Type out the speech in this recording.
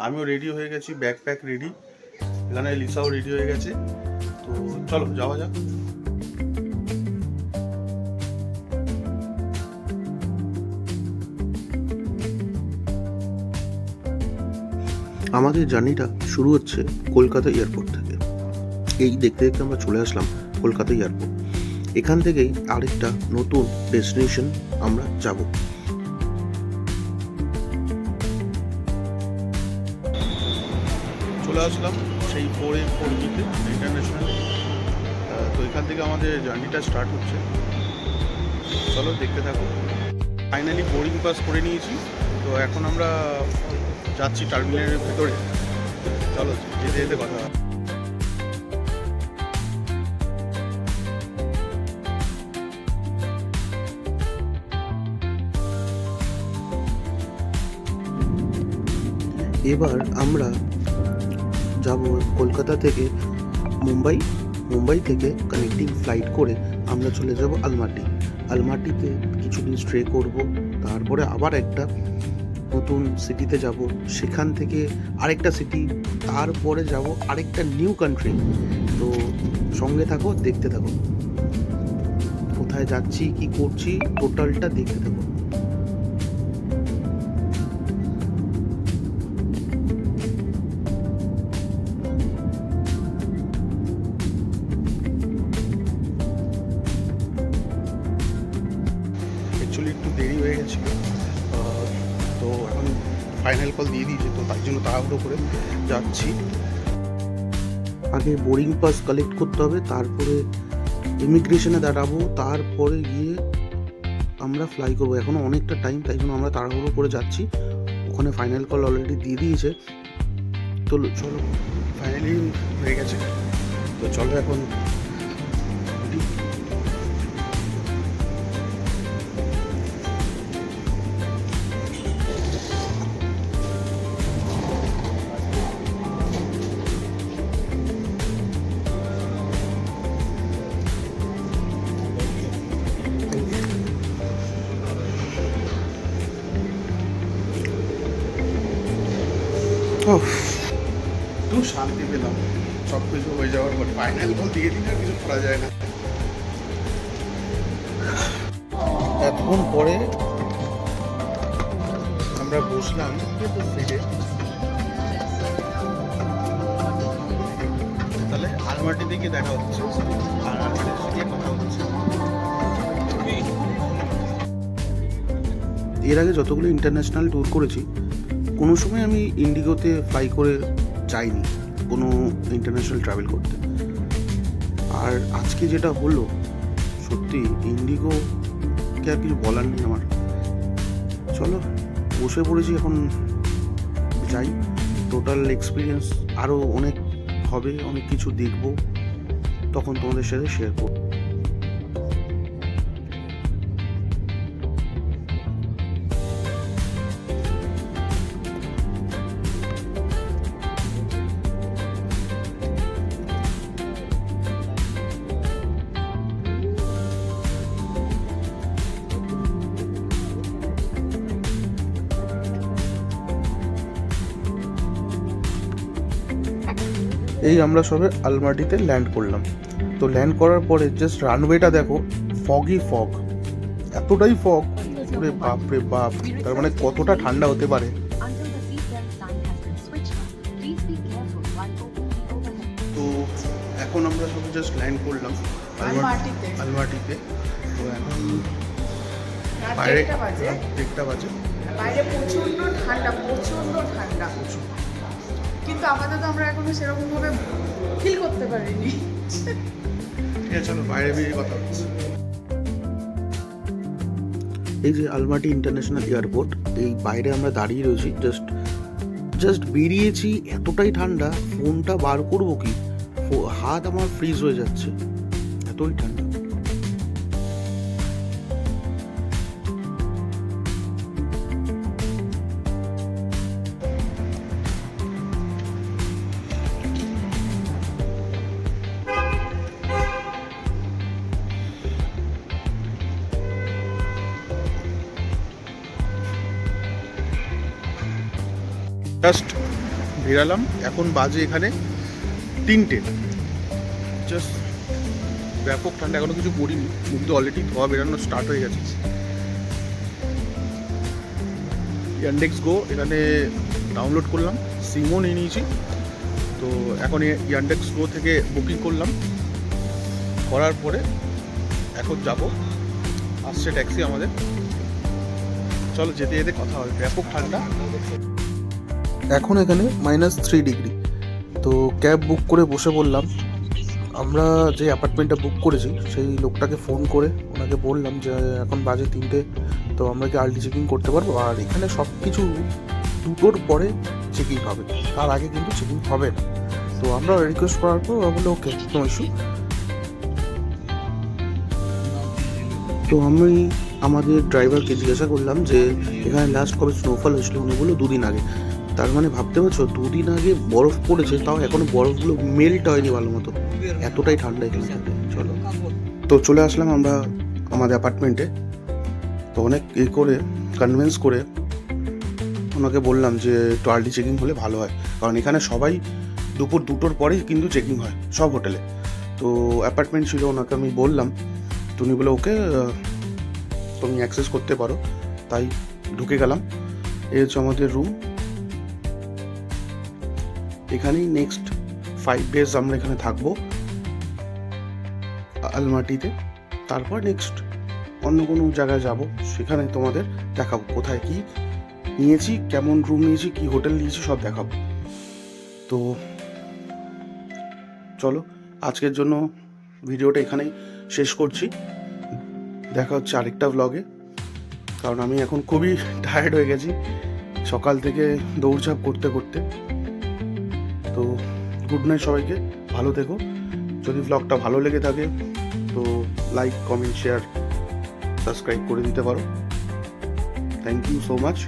আমিও রেডি হয়ে গেছি, ব্যাকপ্যাক রেডি, এখানে লিসাও রেডি হয়ে গেছে। তো চলো যাওয়া যাক। আমাদের জার্নিটা শুরু হচ্ছে কলকাতা এয়ারপোর্ট থেকে। এই দেখতে দেখতে আমরা চলে আসলাম কলকাতা এয়ারপোর্ট। এখান থেকেই আরেকটা নতুন ডেস্টিনেশন আমরা যাব। চলে আসলাম সেই 4A4Bতে ইন্টারন্যাশনাল। তো এখান থেকে আমাদের জার্নিটা স্টার্ট হচ্ছে। চলো দেখতে থাকো। ফাইনালি বোর্ডিং পাস করে নিয়েছি। তো এখন আমরা যাচ্ছি টার্মিনালের ভেতরে। চলো যেতে যেতে কথা হয়। এবার আমরা যাব কলকাতা থেকে মুম্বাই। মুম্বাই থেকে কানেক্টিং ফ্লাইট করে আমরা চলে যাব আলমাটি। আলমাটিতে কিছুদিন স্টে করব, তারপরে আবার একটা নতুন সিটিতে যাব, সেখান থেকে আরেকটা সিটি, তারপরে যাব আরেকটা নিউ কান্ট্রি। তো সঙ্গে থাকো, দেখতে থাকো কোথায় যাচ্ছি, কি করছি, টোটালটা দেখতে থাকো। অ্যাকচুয়ালি একটু দেরি হয়ে গেছিলো, তো এখন ফাইনাল কল দিয়ে দিয়েছে, তো তাই জন্য তাড়াহুড়ো করে যাচ্ছি। আগে বোর্ডিং পাস কালেক্ট করতে হবে, তারপরে ইমিগ্রেশনে দাঁড়াবো, তারপরে গিয়ে আমরা ফ্লাই করবো। এখনও অনেকটা টাইম, তাই জন্য আমরা তাড়াহুড়ো করে যাচ্ছি। ওখানে ফাইনাল কল অলরেডি দিয়ে দিয়েছে। তো চলো, ফাইনালি হয়ে গেছে। তো চলো এখন একটু শান্তি পেলাম সব কিছু হয়ে যাওয়ার পর। ফাইনাল কল দিয়ে দিলে আর কিছু করা যায় না। এতক্ষণ পরে আমরা বসলাম সিটে। তাহলে আলমাটি থেকে দেখা হচ্ছে, আর আলমাটির সাথে কথা হচ্ছে। এর আগে যতগুলো ইন্টারন্যাশনাল ট্যুর করেছি, কোনো সময় আমি ইন্ডিগোতে ফ্লাই করে যাইনি কোনো ইন্টারন্যাশনাল ট্রাভেল করতে। আর আজকে যেটা হলো, সত্যি ইন্ডিগোকে আর কিছু বলার নেই আমার। চলো বসে পড়েছি, এখন যাই। টোটাল এক্সপিরিয়েন্স আরও অনেক হবে, অনেক কিছু দেখবো, তখন তোমাদের সাথে শেয়ার করবো। এই আমরা সবে আলমাটিতে ল্যান্ড করলাম। তো ল্যান্ড করার পরে জাস্ট রানওয়েটা দেখো, ফগই ফগ, এতটাই ফগ, ওরে বাপ রে বাপ। তার মানে কতটা ঠান্ডা হতে পারে। তো এখন আমরা সবে জাস্ট ল্যান্ড করলাম আলমাটিতে। তো এখন বাইরে 1টা বাজে। বাইরে প্রচন্ড ঠান্ডা, কিন্তু আপাতত আমরা এখনো সেরকম ভাবে ফিল করতে পারিনি। ঠিক আছে, চলো বাইরে বেরিয়ে কথা হচ্ছে। এই যে আলমাটি ইন্টারন্যাশনাল এয়ারপোর্ট, এই বাইরে আমরা দাঁড়িয়ে রয়েছি। জাস্ট বেরিয়েছি, এতটাই ঠান্ডা, ফোনটা বার করবো কি, হাত আমার ফ্রিজ হয়ে যাচ্ছে, এতই ঠান্ডা। জাস্ট বেরালাম, এখন বাজে এখানে 3টে। জাস্ট ব্যাপক ঠান্ডা, এখনো কিছু পড়িনি, কিন্তু অলরেডি ধোয়া বেরানো স্টার্ট হয়ে গেছে। ইয়ান্ডেক্স গো এখানে ডাউনলোড করলাম, সিমও নিয়ে নিয়েছি। তো এখন ইয়ান্ডেক্স গো থেকে বুকিং করলাম, করার পরে এখন যাব, আসছে ট্যাক্সি আমাদের। চলো যেতে যেতে কথা হবে। ব্যাপক ঠান্ডা, এখন এখানে -3 ডিগ্রি। তো ক্যাব বুক করে বসে পড়লাম। আমরা যে অ্যাপার্টমেন্টটা বুক করেছি সেই লোকটাকে ফোন করে ওনাকে বললাম যে এখন বাজে 3টে, তো আমরা কি আর্লি চেকিং করতে পারবো? আর এখানে সব কিছু 2টোর পরে চেকিং হবে, তার আগে কিন্তু চেকিং হবে না। তো আমরা রিকোয়েস্ট করার পর ওরা বললো ওকে, নো ইস্যু। তো আমি আমাদের ড্রাইভারকে জিজ্ঞাসা করলাম যে এখানে লাস্ট কবে স্নোফল হয়েছিল। উনি বললো 2 দিন আগে। তার মানে ভাবতে পারছো 2 দিন আগে বরফ পড়েছে, তাও এখনো বরফগুলো মেল্ট হয়নি ভালো মতো, এতটাই ঠান্ডা এখানে থাকে। চলো, তো চলে আসলাম আমরা আমাদের অ্যাপার্টমেন্টে। তো অনেক করে কনভিন্স করে ওনাকে বললাম যে একটু আর্লি চেকিং হলে ভালো হয়, কারণ এখানে সবাই দুপুর 2টোর পরেই কিন্তু চেকিং হয় সব হোটেলে। তো অ্যাপার্টমেন্ট ছিল, ওনাকে আমি বললাম, তো উনি বলে ওকে তুমি অ্যাক্সেস করতে পারো। তাই ঢুকে গেলাম। এই হচ্ছে আমাদের রুম। এখানেই নেক্সট 5 ডেজ আমরা এখানে থাকবো আলমাটিতে। তারপর নেক্সট অন্য কোনো জায়গায় যাব, সেখানে তোমাদের দেখাবো কোথায় কি নিয়েছি, কেমন রুম নিয়েছি, কি হোটেল নিয়েছি, সব দেখাবো। তো চলো, আজকের জন্য ভিডিওটা এখানেই শেষ করছি। দেখা হচ্ছে আরেকটা ব্লগে, কারণ আমি এখন খুবই টায়ার্ড হয়ে গেছি সকাল থেকে দৌড়ঝাঁপ করতে করতে। তো গুড নাইট সবাইকে, ভালো থেকো। যদি ব্লগটা ভালো লেগে থাকে তো লাইক, কমেন্ট, শেয়ার, সাবস্ক্রাইব করে দিতে পারো। Thank you so much.